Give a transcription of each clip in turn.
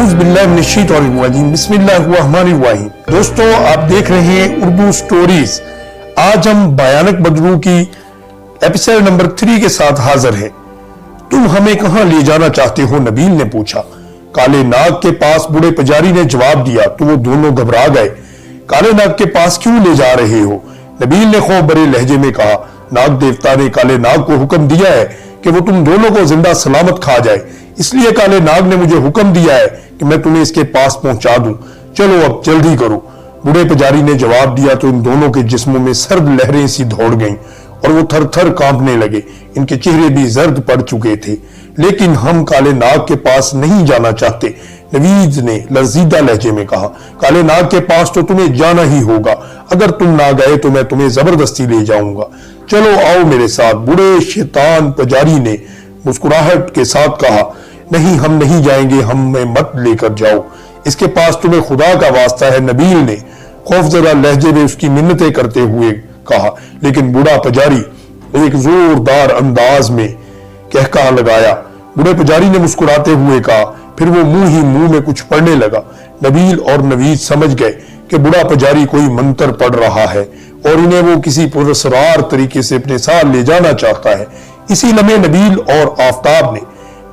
बिस्मिल्लाहिर्रहमानिर्रहीम। दोस्तों, आप देख रहे हैं उर्दू स्टोरीज। आज हम भयानक बदरू की एपिसोड नंबर 3 के साथ हाजिर हैं। तुम हमें कहां ले जाना चाहते हो? नबील ने पूछा। काले नाग के पास बूढ़े पुजारी ने जवाब दिया तो वो दोनों घबरा गए। काले नाग के पास क्यों ले जा रहे हो? नबील ने खौफ भरे लहजे में कहा। नाग देवता ने काले नाग को हुक्म दिया है कि वो तुम दोनों को जिंदा सलामत खा जाए, इसलिए काले नाग ने मुझे हुक्म दिया है कि मैं तुम्हें इसके पास पहुंचा दूं। चलो अब जल्दी करो। बूढ़े पुजारी ने जवाब दिया तो इन दोनों के जिस्मों में सर्द लहरें सी दौड़ गईं और वो थर थर कांपने लगे। इनके चेहरे भी जर्द पड़ चुके थे। लेकिन हम काले नाग के पास नहीं जाना चाहते, नवीद ने लर्जीदा लहजे में कहा। काले नाग के पास तो तुम्हें जाना ही होगा। अगर तुम ना गए तो मैं तुम्हें जबरदस्ती ले जाऊंगा। चलो आओ मेरे साथ। बूढ़े शैतान पुजारी ने मुस्कुराहट के साथ कहा। नहीं, हम नहीं जाएंगे, हमें मत लेकर जाओ। इसके पास तुम्हें खुदा का वास्ता है, नबील ने खौफजदा लहजे में उसकी मिन्नतें करते हुए कहा। लेकिन बूढ़ा पुजारी एक जोरदार अंदाज में कहका लगाया। बूढ़े पुजारी ने मुस्कुराते हुए कहा, फिर वो मुंह ही मुंह में कुछ पढ़ने लगा। नबील और नवीद समझ गए कि बूढ़ा पुजारी कोई मंत्र पढ़ रहा है और इन्हें वो किसी पुरस्कार तरीके से अपने साथ ले जाना चाहता है। इसी लम्हे नबील और आफताब ने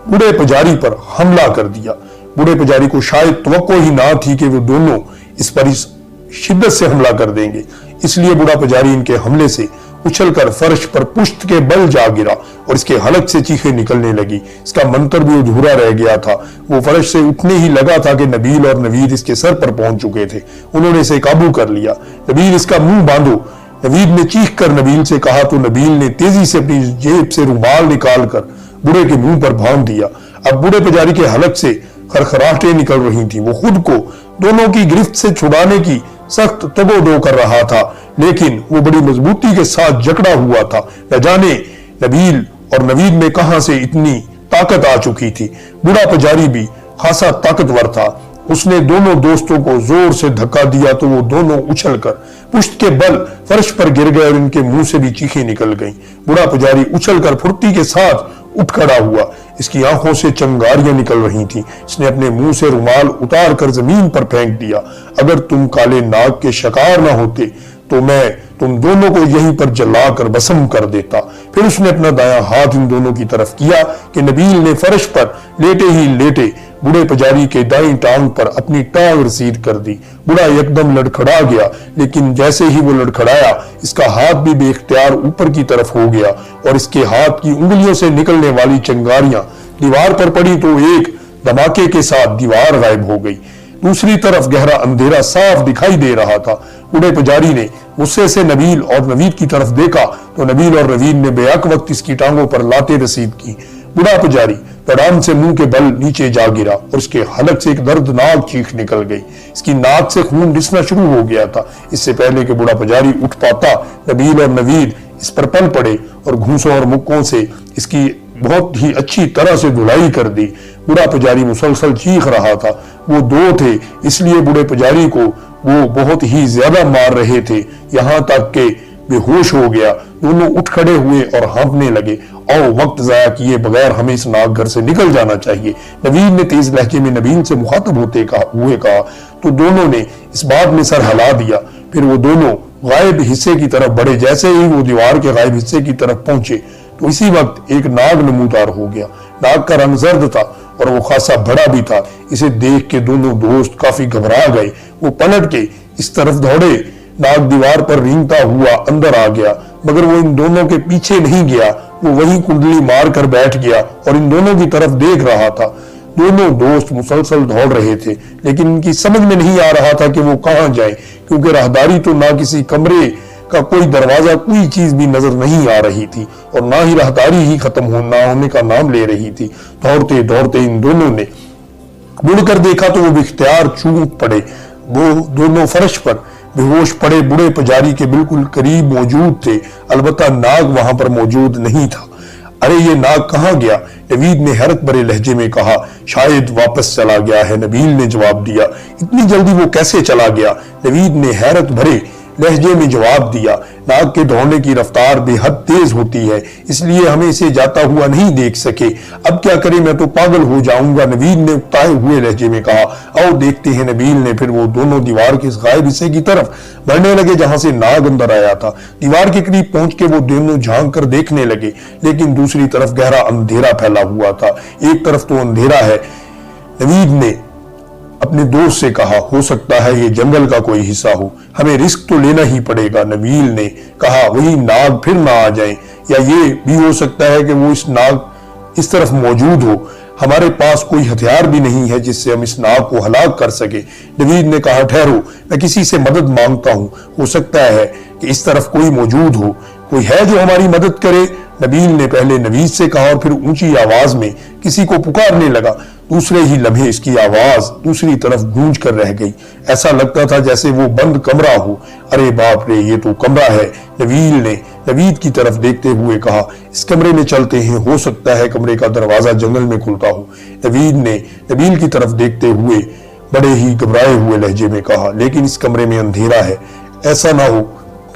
बूढ़े पुजारी पर हमला कर दिया। बूढ़े पुजारी को शायद तवक्को ही ना थी कि वो दोनों इस पर शिद्दत से हमला कर देंगे, इसलिए बूढ़ा पुजारी इनके हमले से उछलकर फर्श पर पुश्त के बल जा गिरा और इसके हलक से चीखें निकलने लगी। इसका मंत्र भी अधूरा रह गया था। वो फर्श से उठने ही लगा था कि नबील और नवीद इसके सर पर पहुंच चुके थे। उन्होंने इसे काबू कर लिया। नबील, इसका मुंह बांधो, नवीद ने चीख कर नबील से कहा तो नबील ने तेजी से अपनी जेब से रुमाल निकालकर बूढ़े के मुंह पर बांध दिया। अब बूढ़े पुजारी के हलक से खरखराहटें निकल रही थी। वो खुद को दोनों की गिरफ्त से छुड़ाने की सख्त तगोदो कर रहा था, लेकिन वो बड़ी मजबूती के साथ जकड़ा हुआ था। न जाने नबील और नवीद में कहां से इतनी ताकत आ चुकी थी। बूढ़ा पुजारी भी खासा ताकतवर था। उसने दोनों दोस्तों को जोर से धक्का दिया तो वो दोनों उछलकर पुश्त के बल फर्श पर गिर गए और इनके मुंह से भी चीखें निकल गईं। बूढ़ा पुजारी उछलकर फुर्ती के साथ उठ खड़ा हुआ। इसकी आंखों से चंगारियां निकल रही थीं। इसने अपने मुंह से रुमाल उतार कर जमीन पर फेंक दिया। अगर तुम काले नाग के शिकार न होते तो मैं तुम दोनों को यहीं पर जलाकर भस्म कर देता। फिर उसने अपना दायां हाथ इन दोनों की तरफ किया कि नबील ने फर्श पर लेटे ही लेटे बूढ़े पुजारी के दाईं टांग पर अपनी टांग रसीद कर दी। बूढ़ा एकदम लड़खड़ा गया, लेकिन जैसे ही वो लड़खड़ाया इसका हाथ भी बेख्तियार ऊपर की तरफ हो गया और इसके हाथ की उंगलियों से निकलने वाली चिंगारियां दीवार पर पड़ी तो एक धमाके के साथ दीवार गायब हो गई। दूसरी तरफ गहरा अंधेरा साफ दिखाई दे रहा था। बूढ़े पुजारी ने गुस्से से नबील और नवीद की तरफ देखा तो नबील और नवीद ने बेहक वक्त इसकी टांगों पर लाते रसीद की। बूढ़ा पुजारी तड़ाम से मुंह के बल नीचे जा गिरा और उसके हलक से एक दर्दनाक चीख निकल गई। इसकी नाक से खून रिसना शुरू हो गया था। इससे पहले कि बूढ़ा पुजारी उठ पाता, नबील और नवीद इस पर पल पड़े और घूंसों और मुक्कों से इसकी बहुत ही अच्छी तरह से धुलाई कर दी। बूढ़ा पुजारी मुसलसल चीख रहा था। वो दो थे, इसलिए बूढ़े पुजारी को वो बहुत ही ज्यादा मार रहे थे, यहाँ तक के बेहोश हो गया। दोनों उठ खड़े हुए और हाँफने लगे। आओ, वक्त जाया किए बगैर हमें इस नाग घर से निकल जाना चाहिए, नवीद ने तेज लहजे में नबील से मुखातब होते हुए कहा तो दोनों ने इस बात में सर हिला दिया। फिर वो दोनों गायब हिस्से की तरफ बढ़े। जैसे ही वो दीवार के गायब हिस्से की तरफ पहुंचे तो इसी वक्त एक नाग नमूदार हो गया। नाग का रंग जर्द था और वो खासा बड़ा भी था। इसे देख के दोनों दोस्त काफी घबरा गए। वो पलट के इस तरफ दौड़े। नाग दीवार पर रेंगता हुआ अंदर आ गया, मगर वो इन दोनों के पीछे नहीं गया। वो वहीं कुंडली मार कर बैठ गया और इन दोनों की तरफ देख रहा था। दोनों दोस्त मुसलसल दौड़ रहे थे, लेकिन इनकी समझ में नहीं आ रहा था कि वो कहां जाएं, क्योंकि राहदारी तो ना किसी कमरे का कोई दरवाजा, कोई चीज भी नजर नहीं आ रही थी और ना ही राहदारी ही खत्म होने का नाम ले रही थी। दौड़ते दौड़ते इन दोनों ने मुड़कर देखा तो वो बेख्तियार चूक पड़े। वो दोनों फर्श पर बेहोश पड़े बूढ़े पुजारी के बिल्कुल करीब मौजूद थे। अलबत्ता नाग वहां पर मौजूद नहीं था। अरे ये नाग कहां गया? नवीद ने हैरत भरे लहजे में कहा। शायद वापस चला गया है, नबील ने जवाब दिया। इतनी जल्दी वो कैसे चला गया? नवीद ने हैरत भरे लहजे में जवाब दिया, नाग के दौड़ने की रफ्तार बेहद तेज होती है, इसलिए हमें इसे जाता हुआ नहीं देख सके। अब क्या करें, मैं तो पागल हो जाऊंगा। नबील ने उकताए हुए लहजे में कहा। आओ देखते हैं। नबील ने फिर वो दोनों दीवार के इस गायब हिस्से की तरफ बढ़ने लगे जहां से नाग अंदर आया था। दीवार के करीब पहुंच के वो दोनों झांक कर देखने लगे, लेकिन दूसरी तरफ गहरा अंधेरा फैला हुआ था। एक तरफ तो अंधेरा है। नबील ने अपने दोस्त से कहा, हो सकता है ये जंगल का कोई हिस्सा हो, हमें रिस्क तो लेना ही पड़ेगा। नबील ने कहा, वही नाग फिर ना आ जाए, या ये भी हो सकता है कि वो इस नाग इस तरफ मौजूद हो। हमारे पास कोई हथियार भी नहीं है जिससे हम इस नाग को हलाक कर सके। नवीद ने कहा, ठहरो, मैं किसी से मदद मांगता हूं, हो सकता है कि इस तरफ कोई मौजूद हो, कोई है जो हमारी मदद करे। नबील ने पहले नवीद से कहा और फिर ऊंची आवाज में किसी को पुकारने लगा। दूसरे ही लम्हे इसकी आवाज दूसरी तरफ गूंज कर रह गई। ऐसा लगता था जैसे वो बंद कमरा हो। अरे बाप रे, ये तो कमरा है। नबील ने नवीद की तरफ देखते हुए कहा, इस कमरे में चलते हैं, हो सकता है कमरे का दरवाजा जंगल में खुलता हो। नवीद ने नबील की तरफ देखते हुए बड़े ही घबराए हुए लहजे में कहा, लेकिन इस कमरे में अंधेरा है, ऐसा ना हो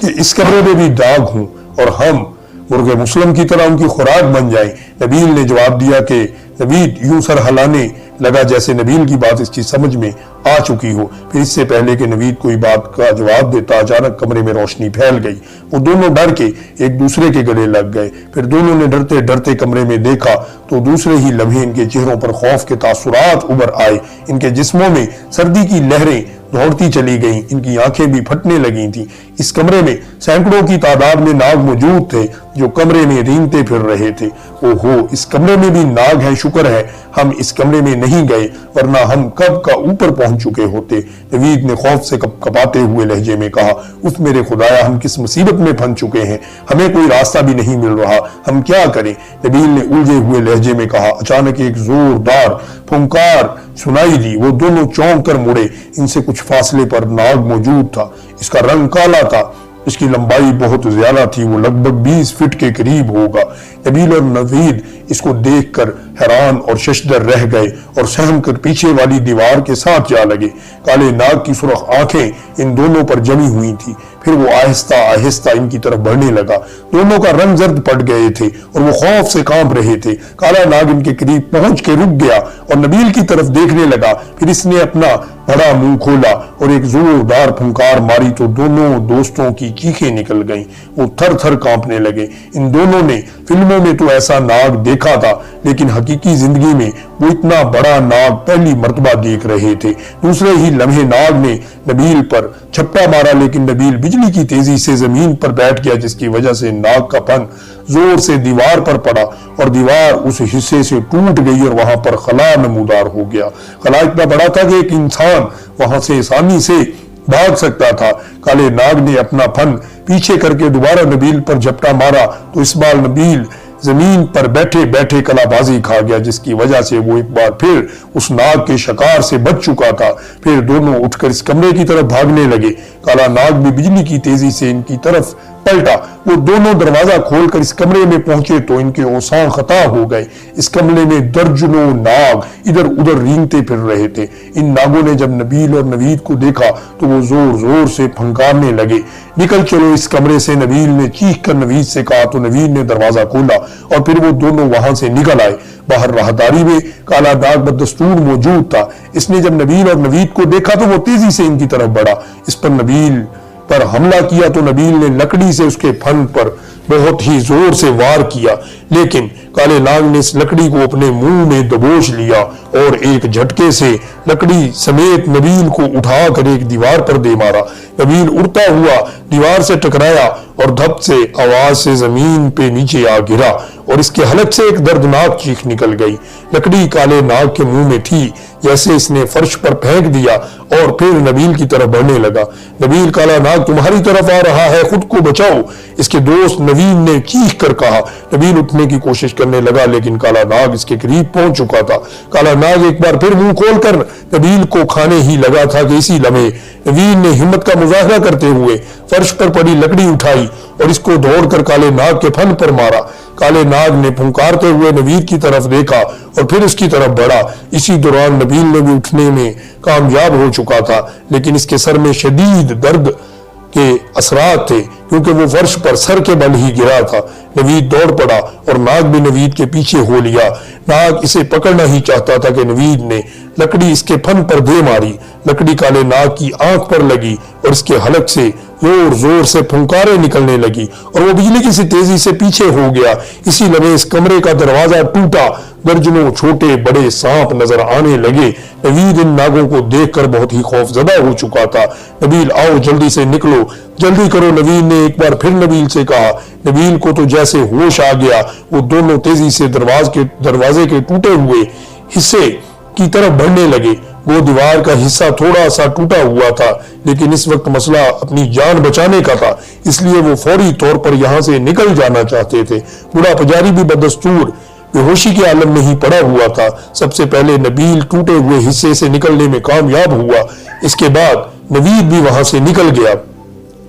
कि इस कमरे में भी दाग हों और हम मुर्गे मुस्लिम की तरह उनकी खुराक बन जाए। नबील ने जवाब दिया कि नवीद यूं सर हिलाने लगा जैसे नबील की बात इसकी समझ में आ चुकी हो। फिर इससे पहले कि नवीद कोई बात का जवाब देता, अचानक कमरे में रोशनी फैल गई। वो दोनों डर के एक दूसरे के गले लग गए। फिर दोनों ने डरते डरते कमरे में देखा तो दूसरे ही लम्हे इनके चेहरों पर खौफ के तासुरात उभर आए। इनके जिस्मों में सर्दी की लहरें दौड़ती चली गईं, इनकी आंखें भी फटने लगी थीं। इस कमरे में सैकड़ों की तादाद में नाग मौजूद थे जो कमरे में रेंगते फिर रहे थे। ओहो, इस कमरे में भी नाग है, शुक्र है हम इस कमरे में नहीं गए, वरना हम कब का ऊपर पहुंच चुके होते। नवीद ने खौफ से कपाते हुए लहजे में कहा, उफ मेरे खुदाया, हम किस मुसीबत में फंस चुके हैं, हमें कोई रास्ता भी नहीं मिल रहा, हम क्या करें। नबील ने उलझे हुए लहजे में कहा। अचानक एक जोरदार फुंकार सुनाई दी। वो दोनों चौंक कर मुड़े। इनसे कुछ फासले पर नाग मौजूद था। इसका रंग काला था, इसकी लंबाई बहुत ज्यादा थी, वो लगभग 20 फीट के करीब होगा। नबील और नवीद इसको देखकर हैरान और शशदर रह गए और सहम कर पीछे वाली दीवार के साथ जा लगे। काले नाग की सुर्ख आंखें इन दोनों पर जमी हुई थी। फिर वो आहिस्ता आहिस्ता इनकी तरफ बढ़ने लगा। दोनों का रंग जर्द पड़ गए थे और वो खौफ से कांप रहे थे। काला नाग इनके करीब पहुंच के रुक गया और नबील की तरफ देखने लगा। फिर इसने अपना बड़ा मुंह खोला और एक जोरदार फुंकार मारी तो दोनों दोस्तों की चीखें निकल गईं। वो थर थर कांपने लगे। इन दोनों ने फिल्मों में तो ऐसा नाग देखा था, लेकिन हकीकी जिंदगी में वो इतना बड़ा नाग पहली मर्तबा देख रहे थे। दूसरे ही लम्हे नाग ने नबील पर छप्पा मारा, लेकिन नबील बिजली की तेजी से जमीन पर बैठ गया, जिसकी वजह से नाग का फन जोर से दीवार पर पड़ा और दीवार उस हिस्से से टूट गई और वहां पर खला नमूदार हो गया। खला इतना बड़ा था कि एक इंसान वहां से आसानी से भाग सकता था। काले नाग ने अपना फन पीछे करके दोबारा नबील पर झपटा मारा तो इस बार नबील जमीन पर बैठे बैठे कलाबाजी खा गया, जिसकी वजह से वो एक बार फिर उस नाग के शिकार से बच चुका था। फिर दोनों उठकर इस कमरे की तरफ भागने लगे। काला नाग भी बिजली की तेजी से इनकी तरफ पलटा। वो दोनों दरवाजा खोलकर इस कमरे में पहुंचे तो इनके औसान खता हो गए। इस कमरे में दर्जनों नाग इधर उधर रेंगते फिर रहे थे। इन नागों ने जब नबील और नवीद को देखा तो वो जोर जोर से फंकारने लगे। निकल चलो इस कमरे से, नबील ने चीख कर नवीद से कहा तो नवीद ने दरवाजा खोला और फिर वो दोनों वहां से निकल आए। बाहर राहदारी में काला नाग बदस्तूर मौजूद था। इसने जब नबील और नवीद को देखा तो वो तेजी से इनकी तरफ बढ़ा। इस पर नबील पर हमला किया तो नबील ने लकड़ी से उसके फन पर बहुत ही जोर से वार किया, लेकिन काले नाग ने इस लकड़ी को अपने मुंह में दबोच लिया और एक झटके से लकड़ी समेत नबील को उठाकर एक दीवार पर दे मारा। नबील उड़ता हुआ दीवार से टकराया और धप से आवाज से जमीन पे नीचे आ गिरा और इसके हलक से एक दर्दनाक चीख निकल गई। लकड़ी काले नाग के मुंह में थी, जैसे इसने फर्श पर फेंक दिया और फिर नबील की तरफ बढ़ने लगा। नबील, काला नाग तुम्हारी तरफ आ रहा है, खुद को बचाओ, इसके दोस्त नवीद ने चीख कर कहा। नबील उठने की कोशिश करने लगा, लेकिन काला नाग इसके करीब पहुंच चुका था। काला नाग एक बार फिर मुंह खोलकर नबील को खाने ही लगा था कि इसी लम्हे नवीद ने हिम्मत का मुजाहरा करते हुए फर्श पर पड़ी लकड़ी उठाई और इसको दौड़कर काले नाग के फन पर मारा। काले नाग ने फुंकारते हुए नवीद की तरफ देखा और फिर उसकी तरफ बढ़ा। इसी दौरान नबील ने भी उठने में कामयाब हो चुका था, लेकिन इसके सर में शदीद दर्द के اثرات تھے کیونکہ وہ فرش پر سر کے بل ہی گرا تھا۔ نوید دوڑ پڑا اور ناگ بھی نوید کے پیچھے ہو لیا۔ ناگ اسے پکڑنا ہی چاہتا تھا کہ نوید نے لکڑی اس کے پھن پر دے ماری۔ لکڑی کالے ناگ کی آنکھ پر لگی اور اس کے حلق سے زور زور سے پھنکاریں نکلنے لگی اور وہ بجلی کی سی تیزی سے پیچھے ہو گیا۔ اسی لمحے اس کمرے کا دروازہ ٹوٹا، درجنوں چھوٹے بڑے سانپ نظر آنے لگے۔ نوید ان ناگوں کو دیکھ کر بہت ہی خوف زدہ ہو چکا تھا۔ نبیل آؤ جلدی سے نکلو، جلدی کرو، نوید نے ایک بار پھر نبیل سے کہا۔ نبیل کو تو جیسے ہوش آ گیا، وہ دونوں تیزی سے دروازے کے ٹوٹے ہوئے حصے کی طرف بڑھنے لگے۔ وہ دیوار کا حصہ تھوڑا سا ٹوٹا ہوا تھا، لیکن اس وقت مسئلہ اپنی جان بچانے کا تھا، اس لیے وہ فوری طور پر یہاں سے نکل جانا چاہتے تھے۔ بوڑھا پجاری بھی بدستور بے ہوشی کے عالم میں ہی پڑا ہوا تھا۔ سب سے پہلے نبیل ٹوٹے ہوئے حصے سے نکلنے میں کامیاب ہوا، اس کے بعد نوید بھی وہاں سے نکل گیا۔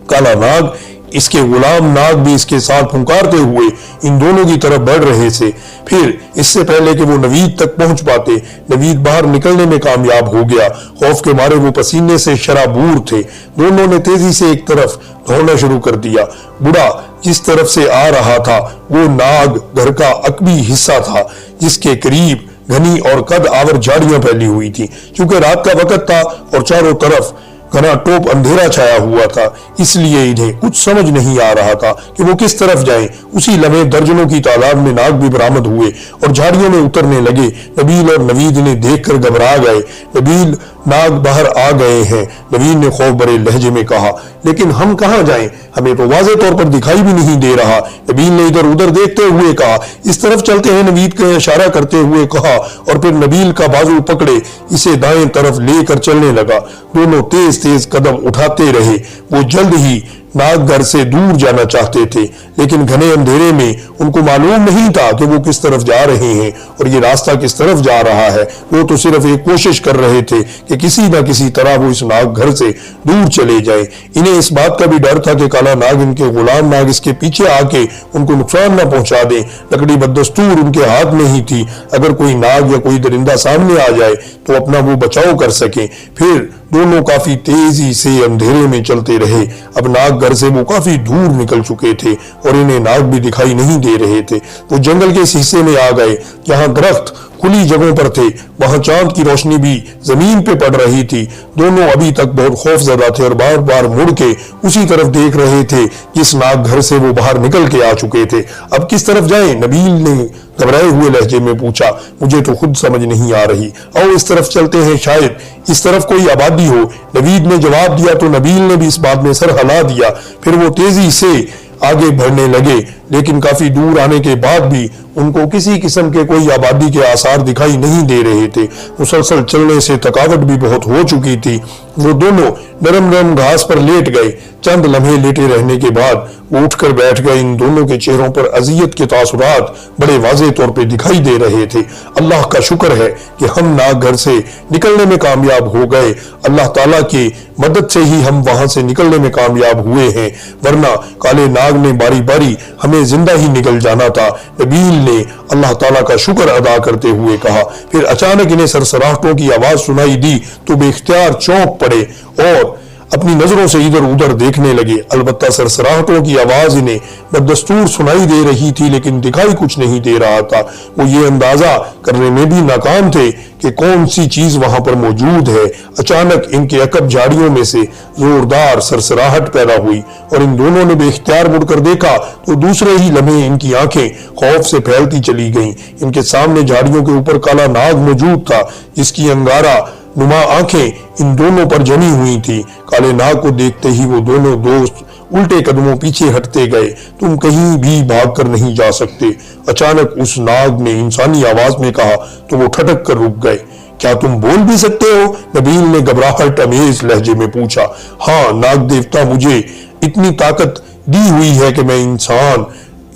کالا ناگ اس کے غلام ناگ بھی اس کے ساتھ پھنکارتے ہوئے ان دونوں کی طرف بڑھ رہے تھے۔ پھر اس سے پہلے کہ وہ نوید تک پہنچ پاتے، نوید باہر نکلنے میں کامیاب ہو گیا۔ خوف کے مارے وہ پسینے سے شرابور تھے۔ دونوں نے تیزی سے ایک طرف دوڑنا شروع کر دیا۔ بوڑھا جس طرف سے آ رہا تھا وہ ناگ گھر کا عقبی حصہ تھا، جس کے قریب گھنی اور قد آور جھاڑیاں پھیلی ہوئی تھی۔ چونکہ رات کا وقت تھا اور چاروں طرف گھنا ٹوپ اندھیرا چھایا ہوا تھا، اس لیے انہیں کچھ سمجھ نہیں آ رہا تھا کہ وہ کس طرف جائیں۔ اسی لمحے درجنوں کی تعداد میں ناگ بھی برآمد ہوئے اور جھاڑیوں میں اترنے لگے۔ نبیل اور نوید انہیں دیکھ کر گھبرا گئے۔ نبیل، ناگ باہر آ گئے ہیں، نوید نے خوف بھرے لہجے میں کہا۔ لیکن ہم کہاں جائیں؟ ہمیں تو واضح طور پر دکھائی بھی نہیں دے رہا، نبیل نے ادھر ادھر دیکھتے ہوئے کہا۔ اس طرف چلتے ہیں، نوید کا اشارہ کرتے ہوئے کہا اور پھر نبیل کا بازو پکڑے اسے دائیں طرف لے کر چلنے لگا۔ دونوں تیز تیز قدم اٹھاتے رہے۔ وہ جلد ہی ناگ گھر سے دور جانا چاہتے تھے، لیکن گھنے اندھیرے میں ان کو معلوم نہیں تھا کہ وہ کس طرف جا رہے ہیں اور یہ راستہ کس طرف جا رہا ہے۔ وہ تو صرف ایک کوشش کر رہے تھے کہ کسی نہ کسی طرح وہ اس ناگ گھر سے دور چلے جائیں۔ انہیں اس بات کا بھی ڈر تھا کہ کالا ناگ، ان کے غلام ناگ، اس کے پیچھے آ کے ان کو نقصان نہ پہنچا دیں۔ لکڑی بدستور ان کے ہاتھ میں ہی تھی، اگر کوئی ناگ یا کوئی درندہ سامنے آ جائے تو اپنا وہ بچاؤ کر سکیں۔ پھر دونوں کافی تیزی سے اندھیرے میں چلتے رہے۔ اب ناگ گھر سے وہ کافی دور نکل چکے تھے اور انہیں ناگ بھی دکھائی نہیں دے رہے تھے۔ وہ جنگل کے اس حصے میں آ گئے جہاں درخت کھلی جگہوں پر تھے، وہاں چاند کی روشنی بھی زمین پہ پڑ رہی تھی۔ دونوں ابھی تک بہت خوف زدہ تھے اور بار بار مڑ کے اسی طرف دیکھ رہے تھے جس ناگ گھر سے وہ باہر نکل کے آ چکے تھے۔ اب کس طرف جائیں؟ نبیل نے گھبرائے ہوئے لہجے میں پوچھا۔ مجھے تو خود سمجھ نہیں آ رہی، آؤ اس طرف چلتے ہیں، شاید اس طرف کوئی آبادی ہو۔ نوید نے جواب دیا تو نبیل نے بھی اس بات میں سر ہلا دیا۔ پھر وہ تیزی سے آگے بڑھنے لگے، لیکن کافی دور آنے کے بعد بھی ان کو کسی قسم کے کوئی آبادی کے آثار دکھائی نہیں دے رہے تھے۔ مسلسل چلنے سے تھکاوٹ بھی بہت ہو چکی تھی۔ وہ دونوں نرم نرم گھاس پر لیٹ گئے۔ چند لمحے لیٹے رہنے کے بعد وہ اٹھ کر بیٹھ گئے۔ ان دونوں کے چہروں پر اذیت کے تاثرات بڑے واضح طور پہ دکھائی دے رہے تھے۔ اللہ کا شکر ہے کہ ہم ناگ گھر سے نکلنے میں کامیاب ہو گئے۔ اللہ تعالیٰ کی مدد سے ہی ہم وہاں سے نکلنے میں کامیاب ہوئے ہیں، ورنہ کالے ناگ نے باری باری ہمیں زندہ ہی نکل جانا تھا۔ نبیل نے اللہ تعالیٰ کا شکر ادا کرتے ہوئے کہا۔ پھر اچانک انہیں سرسراہٹوں کی آواز سنائی دی تو بے اختیار چونک پڑے اور اپنی نظروں سے ادھر ادھر دیکھنے لگے۔ البتہ سرسراہٹوں کی آواز انہیں بدستور سنائی دے رہی تھی، لیکن دکھائی کچھ نہیں دے رہا تھا۔ وہ یہ اندازہ کرنے میں بھی ناکام تھے کہ کون سی چیز وہاں پر موجود ہے۔ اچانک ان کے عقب جھاڑیوں میں سے زوردار سرسراہٹ پیدا ہوئی اور ان دونوں نے بے اختیار مڑ کر دیکھا تو دوسرے ہی لمحے ان کی آنکھیں خوف سے پھیلتی چلی گئیں۔ ان کے سامنے جھاڑیوں کے اوپر کالا ناگ موجود تھا، جس کی انگارہ نما آنکھیں ان دونوں پر جمی ہوئی تھی۔ کالے ناگ کو دیکھتے ہی وہ دونوں دوست الٹے قدموں پیچھے ہٹتے گئے۔ تم کہیں بھی بھاگ کر نہیں جا سکتے، اچانک اس ناگ نے انسانی آواز میں کہا تو وہ ٹھٹک کر رک گئے۔ کیا تم بول بھی سکتے ہو؟ نبیل نے گھبراہٹ امیز لہجے میں پوچھا۔ ہاں، ناگ دیوتا مجھے اتنی طاقت دی ہوئی ہے کہ میں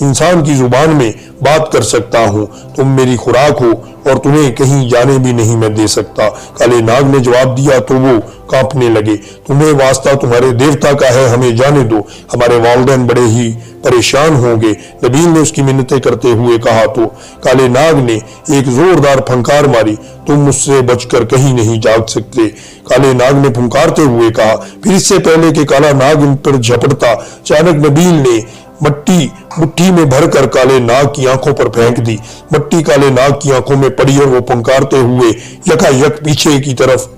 इंसान की जुबान में बात कर सकता हूँ। तुम मेरी खुराक हो और तुम्हें कहीं जाने भी नहीं मैं दे सकता। काले नाग ने जवाब दिया तो वो कांपने लगे। तुम्हें वास्ता तुम्हारे देवता का है, हमें जाने दो, हमारे वालिदैन बड़े ही परेशान होंगे। नबील ने उसकी मिन्नतें करते हुए कहा तो काले नाग ने एक जोरदार फंकार मारी, तुम मुझसे बचकर कहीं नहीं जाग सकते। काले नाग ने फुंकारते हुए कहा। फिर इससे पहले कि काला नाग इन पर झपटता, अचानक नबील ने मट्टी मुट्ठी में भरकर काले नाग की आंखों पर फेंक दी। मट्टी काले नाग की आंखों में पड़ी और वो फुंकारते हुए यकायक पीछे की तरफ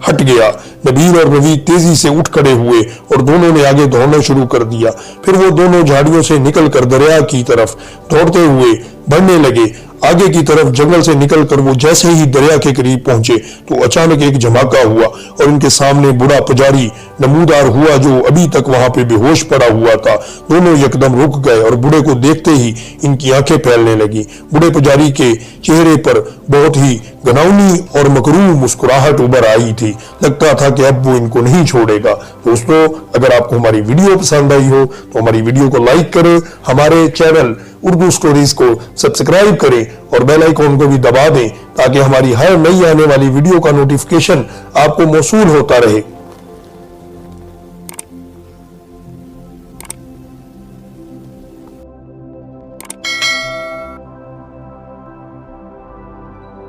हट गया। नबील और नवीद तेजी से उठ खड़े हुए और दोनों ने आगे दौड़ना शुरू कर दिया। फिर वो दोनों झाड़ियों से निकलकर दरिया की तरफ दौड़ते हुए बढ़ने लगे। आगे की तरफ जंगल से निकलकर वो जैसे ही दरिया के करीब पहुंचे तो अचानक एक धमाका हुआ और उनके सामने बूढ़ा पुजारी नमूदार हुआ जो अभी तक वहां पे बेहोश पड़ा हुआ था। दोनों यकदम रुक गए और बूढ़े को देखते ही इनकी आंखें फैलने लगी। बूढ़े पुजारी के चेहरे पर बहुत ही घिनौनी और मकरूह मुस्कुराहट उभर आई थी। लगता था कि अब वो इनको नहीं छोड़ेगा। दोस्तों, अगर आपको हमारी वीडियो पसंद आई हो तो हमारी वीडियो को लाइक करें, हमारे चैनल उर्दू स्टोरीज को सब्सक्राइब करें और बेल आइकॉन को भी दबा दें ताकि हमारी हर नई आने वाली वीडियो का नोटिफिकेशन आपको मौसूल होता रहे।